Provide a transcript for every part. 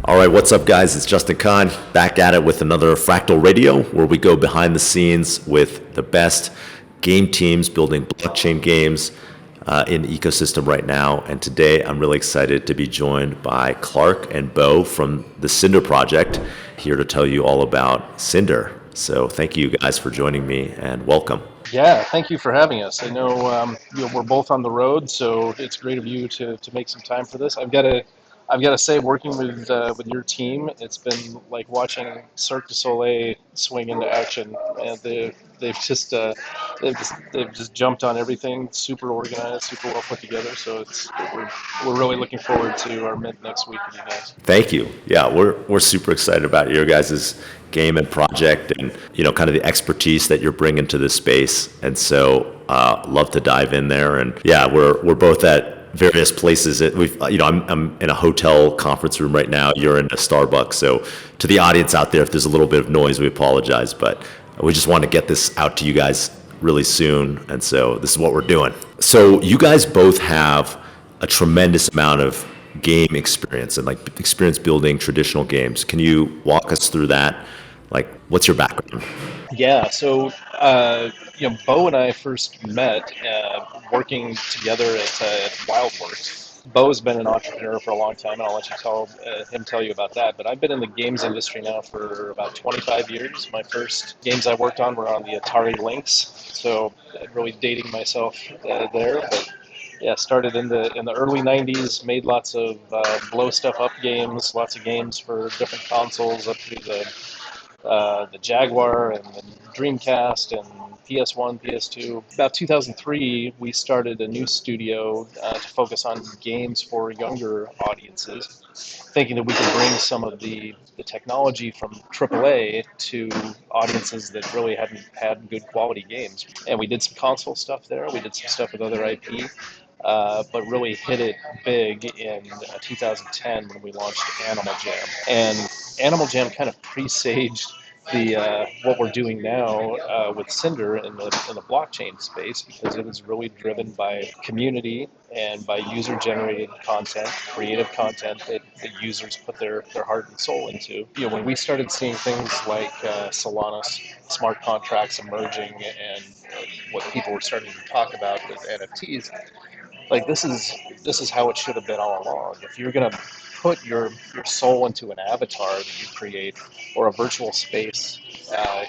All right, what's up, guys? It's Justin Kahn back at it with another Fractal Radio, where we go behind the scenes with the best game teams building blockchain games in the ecosystem right now. And today, I'm really excited to be joined by Clark and Bo from the Cinder project, here to tell you all about Cinder. So thank you guys for joining me, and welcome. Yeah, thank you for having us. I know, we're both on the road, so it's great of you to make some time for this. I've got to say, working with your team, it's been like watching Cirque du Soleil swing into action. And they've just jumped on everything, super organized, super well put together. So we're really looking forward to our mint next week with you guys. Thank you. Yeah, we're super excited about your guys' game and project, and kind of the expertise that you're bringing to this space. And so love to dive in there. And yeah, we're both at various places. I'm in a hotel conference room right now. You're in a Starbucks. So to the audience out there, if there's a little bit of noise, we apologize. But we just want to get this out to you guys really soon. And so this is what we're doing. So you guys both have a tremendous amount of game experience and experience building traditional games. Can you walk us through that? What's your background? Yeah, so Bo and I first met working together at Wildworks. Bo's been an entrepreneur for a long time, and I'll let him tell you about that. But I've been in the games industry now for about 25 years. My first games I worked on were on the Atari Lynx, so really dating myself there. But yeah, started in the early '90s, made lots of blow stuff up games, lots of games for different consoles up to the Jaguar and the Dreamcast and PS1, PS2. About 2003, we started a new studio to focus on games for younger audiences, thinking that we could bring some of the technology from AAA to audiences that really hadn't had good quality games. And we did some console stuff there. We did some stuff with other IP. But really hit it big in 2010 when we launched Animal Jam. And Animal Jam kind of presaged what we're doing now with Cinder in the blockchain space, because it was really driven by community and by user-generated content, creative content that the users put their heart and soul into. When we started seeing things like Solana smart contracts emerging and what people were starting to talk about with NFTs, this is how it should have been all along. If you're gonna put your soul into an avatar that you create, or a virtual space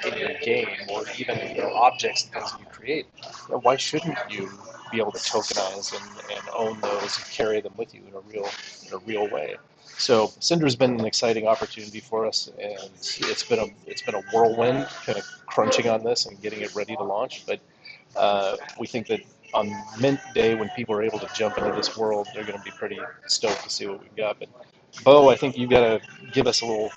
in your game, or even objects and things that you create, why shouldn't you be able to tokenize and own those and carry them with you in a real way? So Cinder's been an exciting opportunity for us, and it's been a whirlwind, kind of crunching on this and getting it ready to launch. But we think that on mint day, when people are able to jump into this world, they're going to be pretty stoked to see what we've got. But Bo, I think you've got to give us a little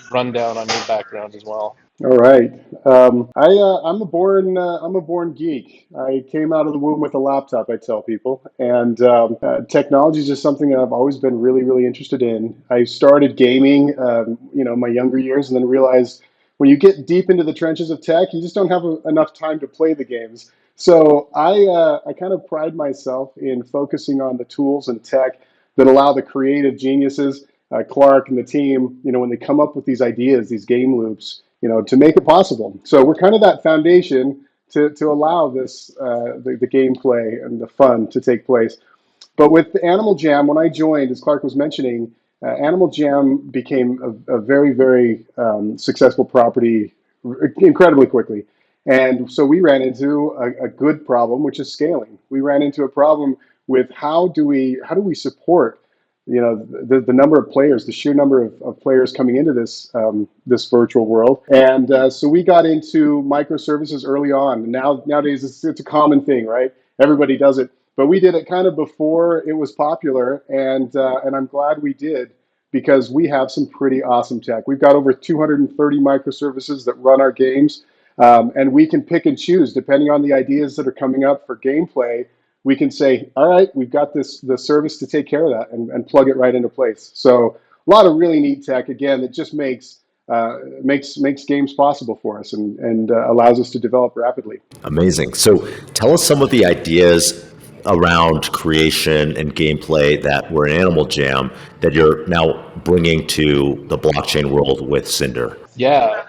rundown on your background as well. All right. I'm a born geek. I came out of the womb with a laptop, I tell people, and technology is just something that I've always been really, really interested in. I started gaming, my younger years, and then realized when you get deep into the trenches of tech, you just don't have enough time to play the games. So I kind of pride myself in focusing on the tools and tech that allow the creative geniuses, Clark and the team, when they come up with these ideas, these game loops, to make it possible. So we're kind of that foundation to allow this, the gameplay and the fun to take place. But with Animal Jam, when I joined, as Clark was mentioning, Animal Jam became a very, very successful property incredibly quickly. And so we ran into a good problem, which is scaling. We ran into a problem with how do we support the number of players, the sheer number of players coming into this this virtual world. And so we got into microservices early on. Nowadays it's a common thing, right? Everybody does it, but we did it kind of before it was popular, and I'm glad we did, because we have some pretty awesome tech. We've got over 230 microservices that run our games, and we can pick and choose depending on the ideas that are coming up for gameplay. We can say, all right, we've got the service to take care of that, and plug it right into place. So a lot of really neat tech, again, that just makes games possible for us, and allows us to develop rapidly. Amazing. So tell us some of the ideas around creation and gameplay that were in Animal Jam that you're now bringing to the blockchain world with Cinder? Yeah,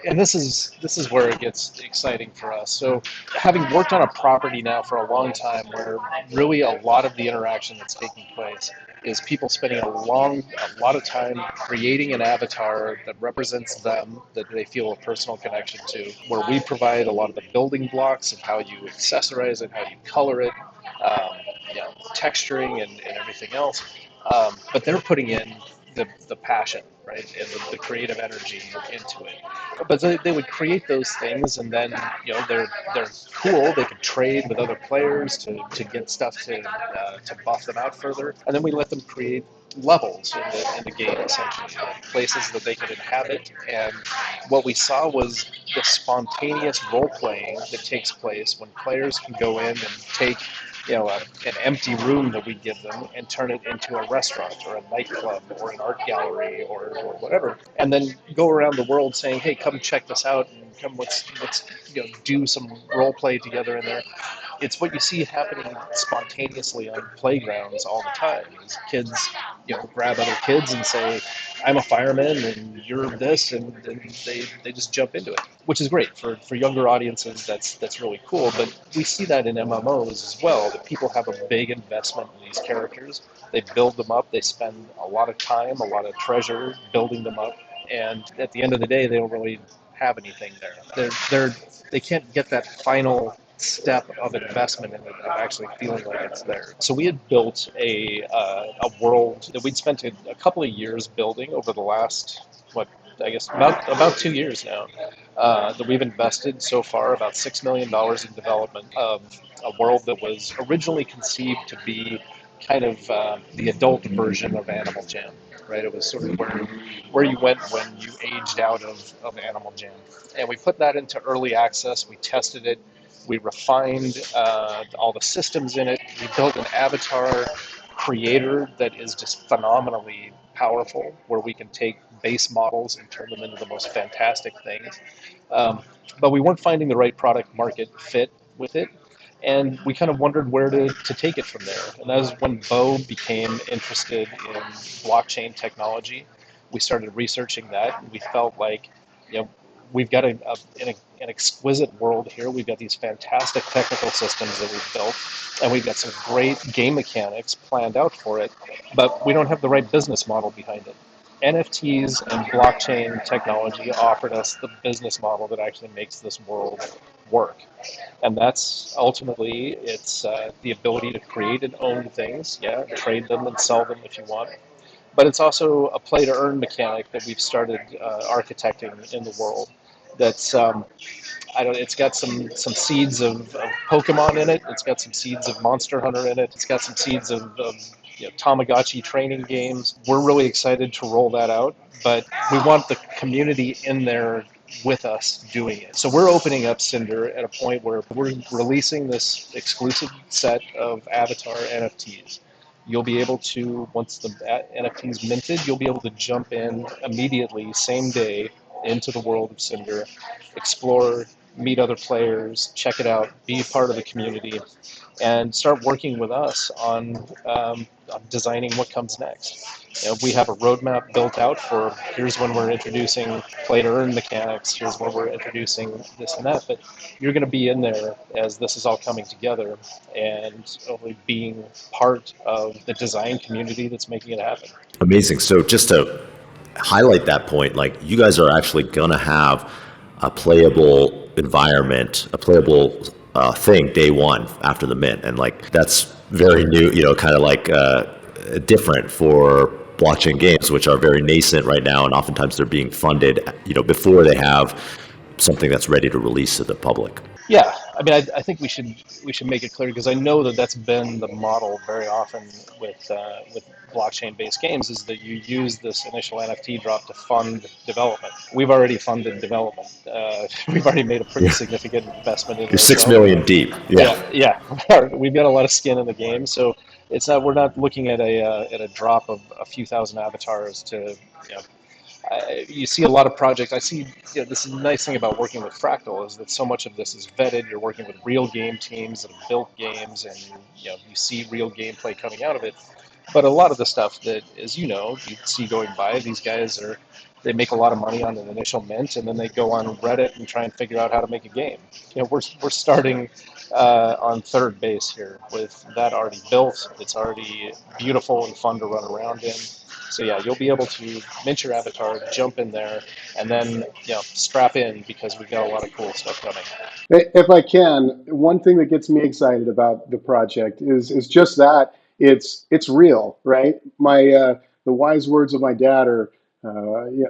and this is where it gets exciting for us. So, having worked on a property now for a long time, where really a lot of the interaction that's taking place is people spending a lot of time creating an avatar that represents them, that they feel a personal connection to. Where we provide a lot of the building blocks of how you accessorize it, how you color it, um, texturing and everything else. But they're putting in the passion, right, and the creative energy into it. But they would create those things, and then they're cool. They could trade with other players to get stuff to buff them out further, and then we let them create levels in the game, essentially places that they could inhabit. And what we saw was the spontaneous role playing that takes place when players can go in and take an empty room that we give them and turn it into a restaurant or a nightclub or an art gallery or whatever, and then go around the world saying, "Hey, come check this out and come let's do some role play together in there." It's what you see happening spontaneously on playgrounds all the time. Is kids, grab other kids and say, "I'm a fireman and you're this," and they just jump into it, which is great for younger audiences. That's really cool. But we see that in MMOs as well. That people have a big investment in these characters. They build them up. They spend a lot of time, a lot of treasure building them up, and at the end of the day, they don't really have anything there. They can't get that final step of investment in it of actually feeling like it's there. So we had built a world that we'd spent a couple of years building over the last, what, I guess about 2 years now, that we've invested so far about $6 million in development of a world that was originally conceived to be kind of the adult version of Animal Jam, right? It was sort of where you went when you aged out of Animal Jam. And we put that into early access. We tested it. We refined all the systems in it. We built an avatar creator that is just phenomenally powerful, where we can take base models and turn them into the most fantastic things. But we weren't finding the right product market fit with it. And we kind of wondered where to take it from there. And that was when Bo became interested in blockchain technology. We started researching that, and we felt like, we've got an exquisite world here. We've got these fantastic technical systems that we've built, and we've got some great game mechanics planned out for it, but we don't have the right business model behind it. NFTs and blockchain technology offered us the business model that actually makes this world work. And that's ultimately, it's the ability to create and own things, trade them and sell them if you want. But it's also a play to earn mechanic that we've started architecting in the world. That's I don't. It's got some seeds of Pokemon in it. It's got some seeds of Monster Hunter in it. It's got some seeds of Tamagotchi training games. We're really excited to roll that out, but we want the community in there with us doing it. So we're opening up Cinder at a point where we're releasing this exclusive set of Avatar NFTs. You'll be able to, once the NFT's minted, you'll be able to jump in immediately, same day, into the world of Cinder, explore, meet other players, check it out, be part of the community, and start working with us on designing what comes next. We have a roadmap built out for here's when we're introducing play to earn mechanics, here's when we're introducing this and that, but you're going to be in there as this is all coming together and only being part of the design community that's making it happen. Amazing. So just to highlight that point, like you guys are actually gonna have a playable environment, a playable thing day one after the mint, and like that's very new. Kind of like different for blockchain games, which are very nascent right now, and oftentimes they're being funded, before they have something that's ready to release to the public. Yeah, I mean, I think we should make it clear, because I know that that's been the model very often with blockchain-based games, is that you use this initial NFT drop to fund development. We've already funded development. We've already made a pretty significant investment in it You're 6 ourselves. million deep. Yeah. We've got a lot of skin in the game, so we're not looking at a drop of a few thousand avatars to you see a lot of projects. I see, this is the nice thing about working with Fractal is that so much of this is vetted. You're working with real game teams that have built games, and you see real gameplay coming out of it. But a lot of the stuff that, as you know, you see going by, these guys they make a lot of money on an initial mint, and then they go on Reddit and try and figure out how to make a game. We're starting on third base here with that already built. It's already beautiful and fun to run around in. So yeah, you'll be able to mint your avatar, jump in there, and then strap in because we've got a lot of cool stuff coming. If I can, one thing that gets me excited about the project is just that it's real, right? The wise words of my dad are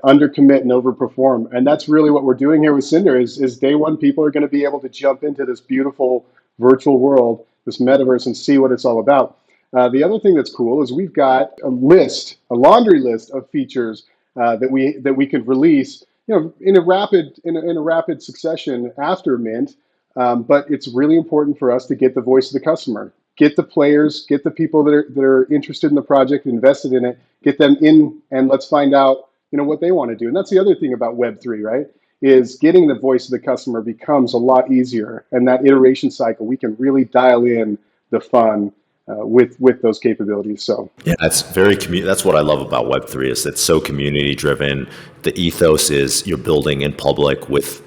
undercommit and overperform, and that's really what we're doing here with Cinder. Is day one people are going to be able to jump into this beautiful virtual world, this metaverse, and see what it's all about. The other thing that's cool is we've got a laundry list of features that we could release, in a rapid succession after mint. But it's really important for us to get the voice of the customer, get the players, get the people that are interested in the project, invested in it, get them in, and let's find out what they want to do. And that's the other thing about Web3, right? Is getting the voice of the customer becomes a lot easier, and that iteration cycle we can really dial in the fun with those capabilities. So Yeah, that's what I love about Web3 is it's so community driven. The ethos is you're building in public with,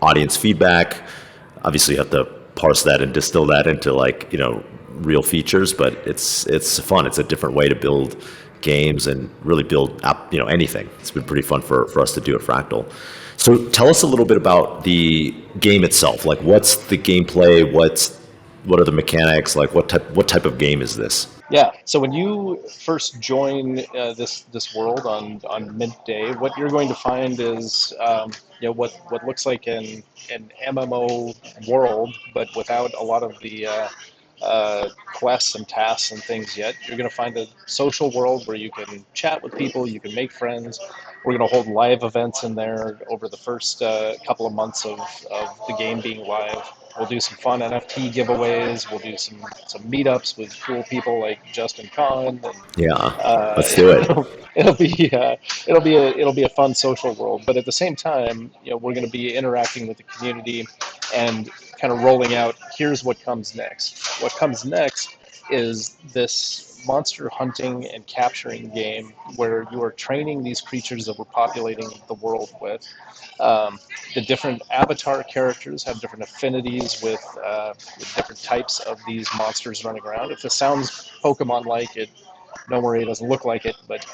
audience feedback. Obviously you have to parse that and distill that into real features, but it's fun. It's a different way to build games and really build anything. It's been pretty fun for us to do at Fractal. So tell us a little bit about the game itself. Like what's the gameplay? What are the mechanics? Like what type of game is this? Yeah. So when you first join this world on mint day, what you're going to find is what looks like an MMO world, but without a lot of the quests and tasks and things yet. You're going to find a social world where you can chat with people, you can make friends. We're going to hold live events in there over the first couple of months of the game being live. We'll do some fun NFT giveaways. We'll do some meetups with cool people like Justin Kahn, and Yeah, let's do it. it'll be a fun social world. But at the same time, we're going to be interacting with the community and kind of rolling out. Here's what comes next. What comes next is this monster hunting and capturing game where you are training these creatures that we're populating the world with. The different avatar characters have different affinities with different types of these monsters running around. If this sounds Pokemon-like, don't worry, it doesn't look like it. But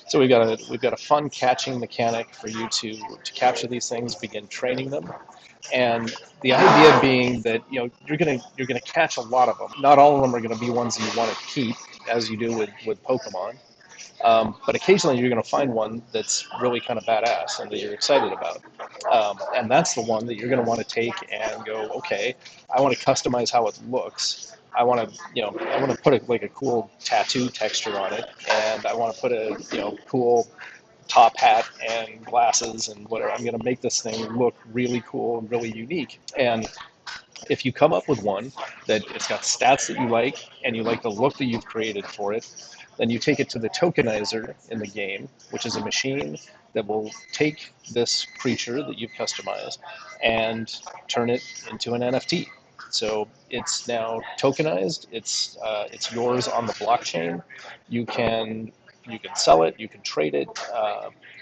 so we've got a fun catching mechanic for you to capture these things, begin training them, and the idea being that you're gonna catch a lot of them. Not all of them are going to be ones that you want to keep, as you do with Pokemon. But occasionally you're going to find one that's really kind of badass and that you're excited about. And that's the one that you're going to want to take and go, okay, I want to customize how it looks. I want to put a cool tattoo texture on it, and I want to put a cool top hat and glasses and whatever. I'm going to make this thing look really cool and really unique. And if you come up with one that it's got stats that you like and you like the look that you've created for it, then you take it to the tokenizer in the game, which is a machine that will take this creature that you've customized and turn it into an NFT. So it's now tokenized. It's yours on the blockchain. You can sell it. You can trade it.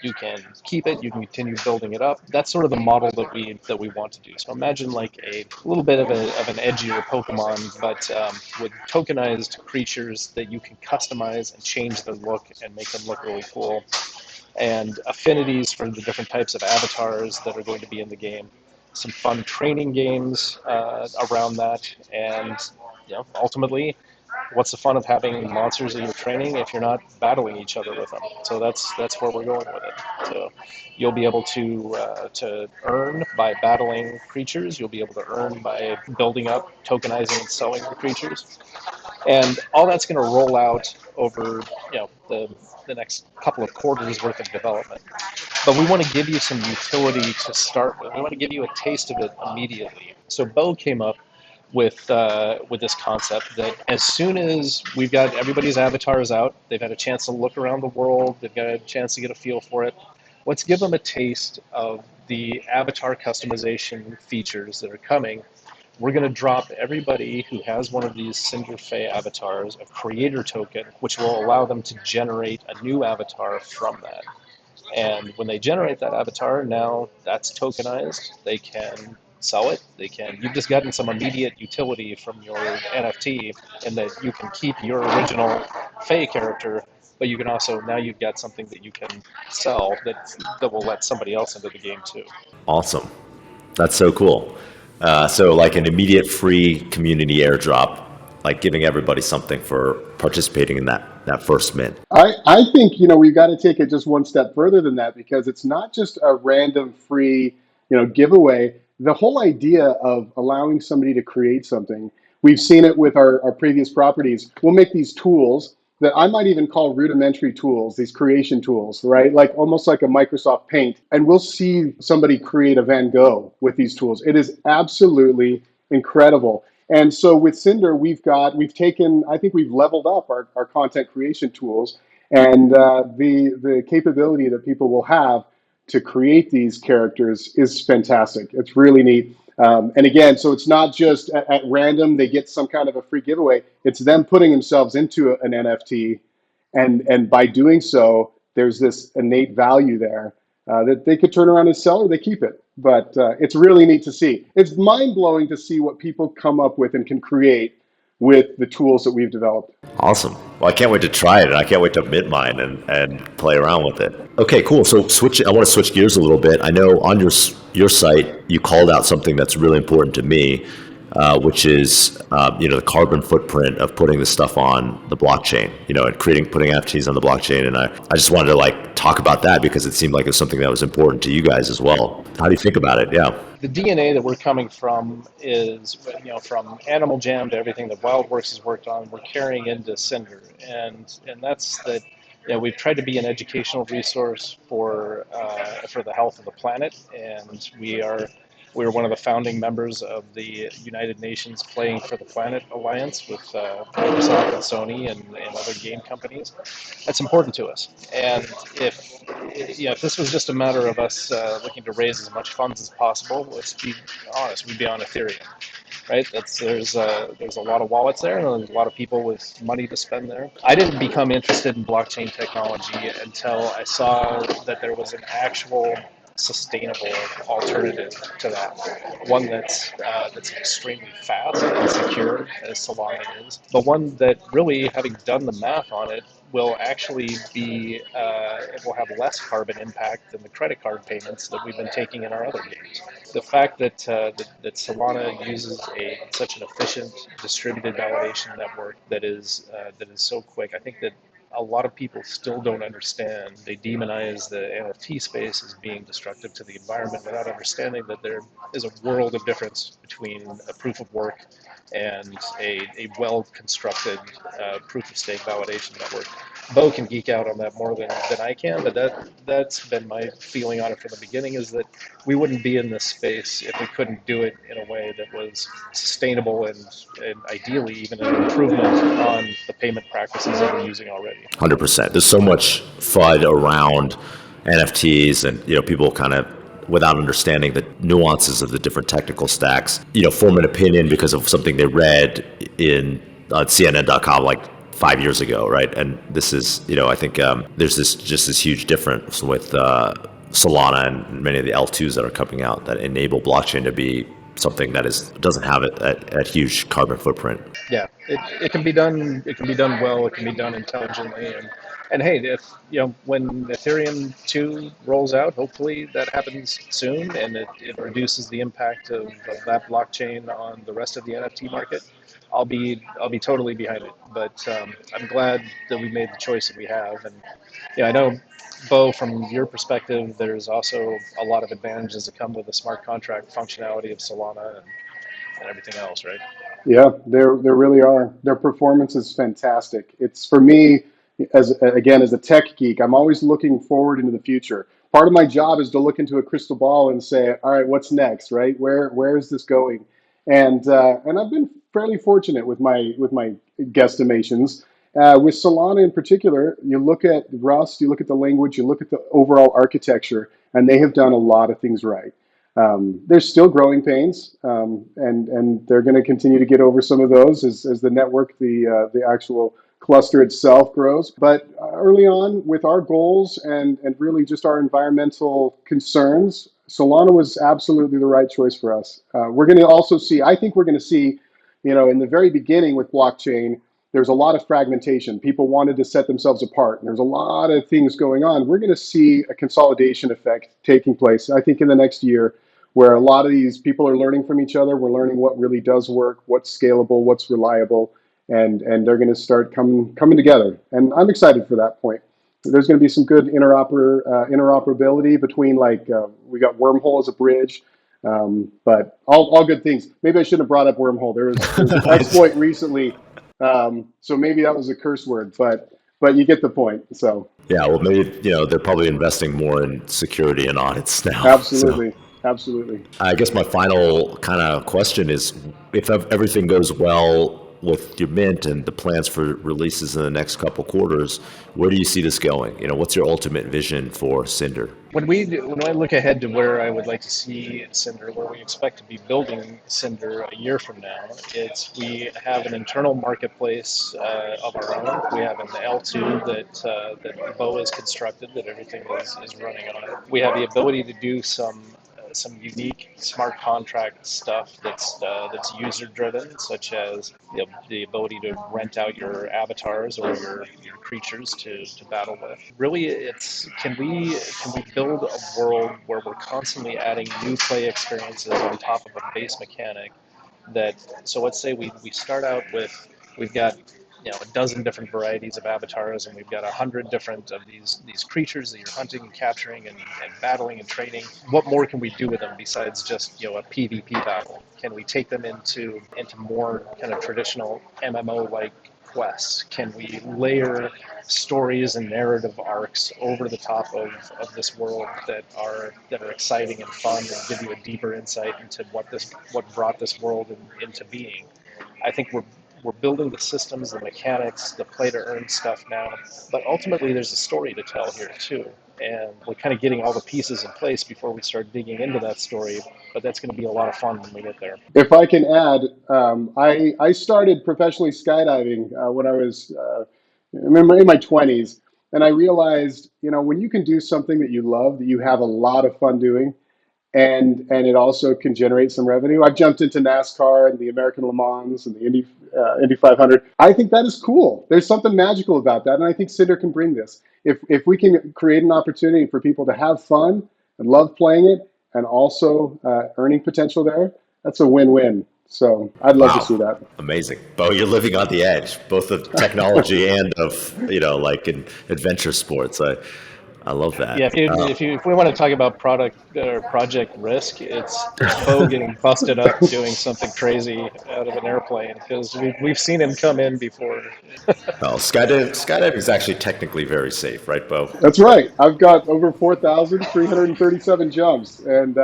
You can keep it. You can continue building it up. That's sort of the model that we want to do. So imagine like a little bit of an edgier Pokemon, but with tokenized creatures that you can customize and change their look and make them look really cool, and affinities for the different types of avatars that are going to be in the game. Some fun training games around that, and ultimately, what's the fun of having monsters that you're training if you're not battling each other with them? So that's where we're going with it. So you'll be able to earn by battling creatures. You'll be able to earn by building up, tokenizing, and selling the creatures, and all that's going to roll out over the next couple of quarters worth of development. But we want to give you some utility to start with. We want to give you a taste of it immediately. So Bo came up with this concept that as soon as we've got everybody's avatars out, they've had a chance to look around the world, they've got a chance to get a feel for it. Let's give them a taste of the avatar customization features that are coming. We're going to drop everybody who has one of these Cinder Fae avatars a creator token, which will allow them to generate a new avatar from that. And when they generate that avatar, now that's tokenized. They can sell it. They can. You've just gotten some immediate utility from your NFT, in that you can keep your original Fae character, but you can also now you've got something that you can sell that will let somebody else into the game too. Awesome. That's so cool. So like an immediate free community airdrop, like giving everybody something for participating in that first mint. I think, we've got to take it just one step further than that, because it's not just a random free, giveaway. The whole idea of allowing somebody to create something, we've seen it with our previous properties. We'll make these tools that I might even call rudimentary tools, these creation tools, right? Like almost like a Microsoft Paint. And we'll see somebody create a Van Gogh with these tools. It is absolutely incredible. And so with Cinder, we've taken, I think we've leveled up our content creation tools, and the capability that people will have to create these characters is fantastic. It's really neat. And again, so it's not just at random, they get some kind of a free giveaway. It's them putting themselves into an NFT. And by doing so, there's this innate value there that they could turn around and sell, or they keep it. But it's really neat to see. It's mind blowing to see what people come up with and can create with the tools that we've developed. Awesome. Well, I can't wait to try it, and I can't wait to mint mine and play around with it. Okay, cool. So I want to switch gears a little bit. I know on your site you called out something that's really important to me, which is the carbon footprint of putting this stuff on the blockchain, and putting NFTs on the blockchain. And I just wanted to talk about that because it seemed like it's something that was important to you guys as well. How do you think about it? Yeah. The DNA that we're coming from is, from Animal Jam to everything that WildWorks has worked on, we're carrying into Cinder, and that's that. We've tried to be an educational resource for the health of the planet, and we're one of the founding members of the United Nations Playing for the Planet Alliance with Microsoft and Sony and other game companies. That's important to us. And if this was just a matter of us looking to raise as much funds as possible, let's be honest, we'd be on Ethereum, right? There's a lot of wallets there, and there's a lot of people with money to spend there. I didn't become interested in blockchain technology until I saw that there was an actual sustainable alternative to that, one that's extremely fast and secure, as Solana is, but one that really, having done the math on it, will actually be it will have less carbon impact than the credit card payments that we've been taking in our other games. The fact that Solana uses such an efficient distributed validation network that is so quick, I think that a lot of people still don't understand. They demonize the NFT space as being destructive to the environment without understanding that there is a world of difference between a proof of work and a well-constructed proof of stake validation network. Bo can geek out on that more than I can, but that's been my feeling on it from the beginning, is that we wouldn't be in this space if we couldn't do it in a way that was sustainable and ideally even an improvement on the payment practices that we're using already. 100%. There's so much FUD around NFTs, and people kind of, without understanding the nuances of the different technical stacks, form an opinion because of something they read on CNN.com like 5 years ago, right? And this is, I think there's this huge difference with Solana and many of the L2s that are coming out that enable blockchain to be something that doesn't have a huge carbon footprint. Yeah, it can be done. It can be done well. It can be done intelligently. And hey, if when Ethereum 2 rolls out, hopefully that happens soon, and it reduces the impact of that blockchain on the rest of the NFT market, I'll be totally behind it. But I'm glad that we made the choice that we have. And I know, Bo, from your perspective, there's also a lot of advantages that come with the smart contract functionality of Solana and everything else, right? Yeah, there really are. Their performance is fantastic. It's, for me, as a tech geek, I'm always looking forward into the future. Part of my job is to look into a crystal ball and say, all right, what's next, right? Where is this going? And I've been fairly fortunate with my guesstimations. With Solana in particular, you look at Rust, you look at the language, you look at the overall architecture, and they have done a lot of things right. There's still growing pains, and they're going to continue to get over some of those as the network, the actual cluster itself grows. But early on, with our goals and really just our environmental concerns, Solana was absolutely the right choice for us. We're going to also see, I think we're going to see, in the very beginning with blockchain, there's a lot of fragmentation. People wanted to set themselves apart, and there's a lot of things going on. We're going to see a consolidation effect taking place, I think, in the next year, where a lot of these people are learning from each other. We're learning what really does work, what's scalable, what's reliable, and they're going to start coming together. And I'm excited for that point. There's going to be some good interoperability between, like, we got Wormhole as a bridge, but all good things. Maybe I shouldn't have brought up Wormhole. There was an exploit recently, so maybe that was a curse word, but you get the point. So Yeah, well, maybe, they're probably investing more in security and audits now. So absolutely, absolutely. I guess my final kind of question is, if everything goes well with your mint and the plans for releases in the next couple quarters, where do you see this going? What's your ultimate vision for Cinder? When I look ahead to where I would like to see Cinder, where we expect to be building Cinder a year from now, we have an internal marketplace of our own. We have an L2 that Bo has constructed, that everything is running on it. We have the ability to do some unique smart contract stuff that's user driven, such as the ability to rent out your avatars or your creatures to battle with. Really, it's can we build a world where we're constantly adding new play experiences on top of a base mechanic so let's say we start out with, we've got a dozen different varieties of avatars, and we've got 100 different of these creatures that you're hunting and capturing and battling and training. What more can we do with them besides just a PvP battle? Can we take them into more kind of traditional MMO like quests? Can we layer stories and narrative arcs over the top of this world that are exciting and fun and give you a deeper insight into what brought this world into being? I think we're building the systems, the mechanics, the play to earn stuff now, but ultimately there's a story to tell here too. And we're kind of getting all the pieces in place before we start digging into that story, but that's going to be a lot of fun when we get there. If I can add, I started professionally skydiving when I was in my 20s, and I realized, when you can do something that you love, that you have a lot of fun doing, and it also can generate some revenue. I've jumped into NASCAR and the American Le Mans and the Indy 500. I think that is cool. There's something magical about that, and I think Cinder can bring this. If we can create an opportunity for people to have fun and love playing it, and also earning potential there, that's a win-win. So I'd love to see Wow, that. amazing, Bo! You're living on the edge, both of technology and of like in adventure sports. I love that. Yeah, if we want to talk about product or project risk, it's Bo getting busted up doing something crazy out of an airplane, because we've seen him come in before. Well, skydiving is actually technically very safe, right, Bo? That's right. I've got over 4,337 jumps, and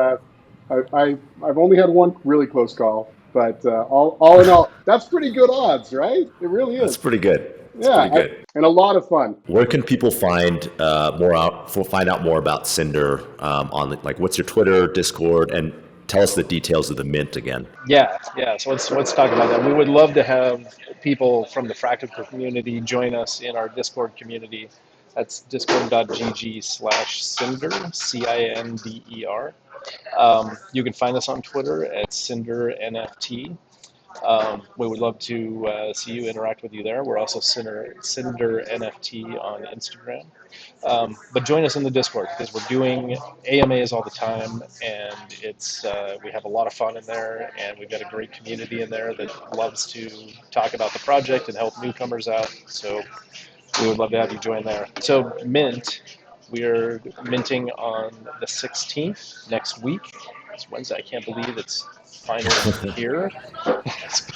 I've only had one really close call. But all in all, that's pretty good odds, right? It really That's is. pretty good. It's Yeah, pretty good. and a lot of fun. Where can people find out more about Cinder on like what's your Twitter, Discord, and tell us the details of the mint again. Yeah. So let's talk about that. We would love to have people from the Fractal community join us in our Discord community. That's discord.gg/Cinder, Cinder. You can find us on Twitter at Cinder NFT. We would love to see you, interact with you there. We're also Cinder NFT on Instagram. But join us in the Discord, because we're doing AMAs all the time, and we have a lot of fun in there, and we've got a great community in there that loves to talk about the project and help newcomers out. So we would love to have you join there. So Mint, we're minting on the 16th next week. It's Wednesday. I can't believe it's finally here. It's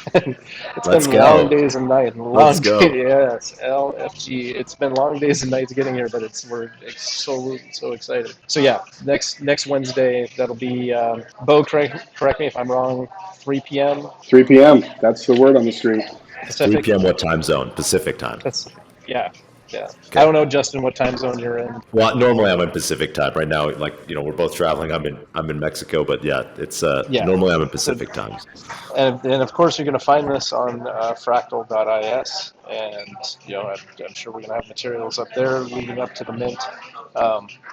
Let's been long go. days and nights. Let's Long go. day, yes, LFG. It's been long days and nights getting here, but so excited. So yeah, next Wednesday that'll be Bo. Correct me if I'm wrong. 3 p.m. 3 p.m. That's the word on the street. 3 Pacific. p.m. What time zone? Pacific time. That's yeah, yeah. I Okay. don't know, Justin, what time zone you're in. Well, normally I'm in Pacific time. Right now, like, we're both traveling. I'm in Mexico, but yeah, it's Yeah. normally I'm in So, Pacific times. and of course, you're going to find this on fractal.is, and I'm sure we're going to have materials up there leading up to the mint.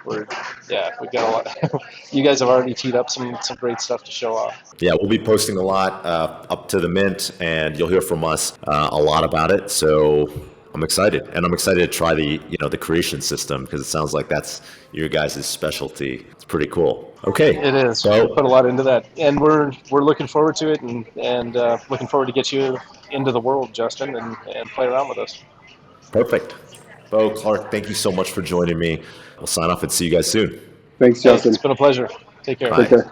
We've got a lot. You guys have already teed up some great stuff to show off. Yeah, we'll be posting a lot up to the mint, and you'll hear from us a lot about it. So I'm excited, and I'm excited to try the creation system because it sounds like that's your guys' specialty. It's pretty cool. Okay, It is. We so put a lot into that, and we're looking forward to it, and looking forward to get you into the world, Justin, and play around with us. perfect. Bo, Clark, thank you so much for joining me. We'll sign off and see you guys soon. Thanks, Hey, Justin. it's been a pleasure. Take care. Bye. Take care.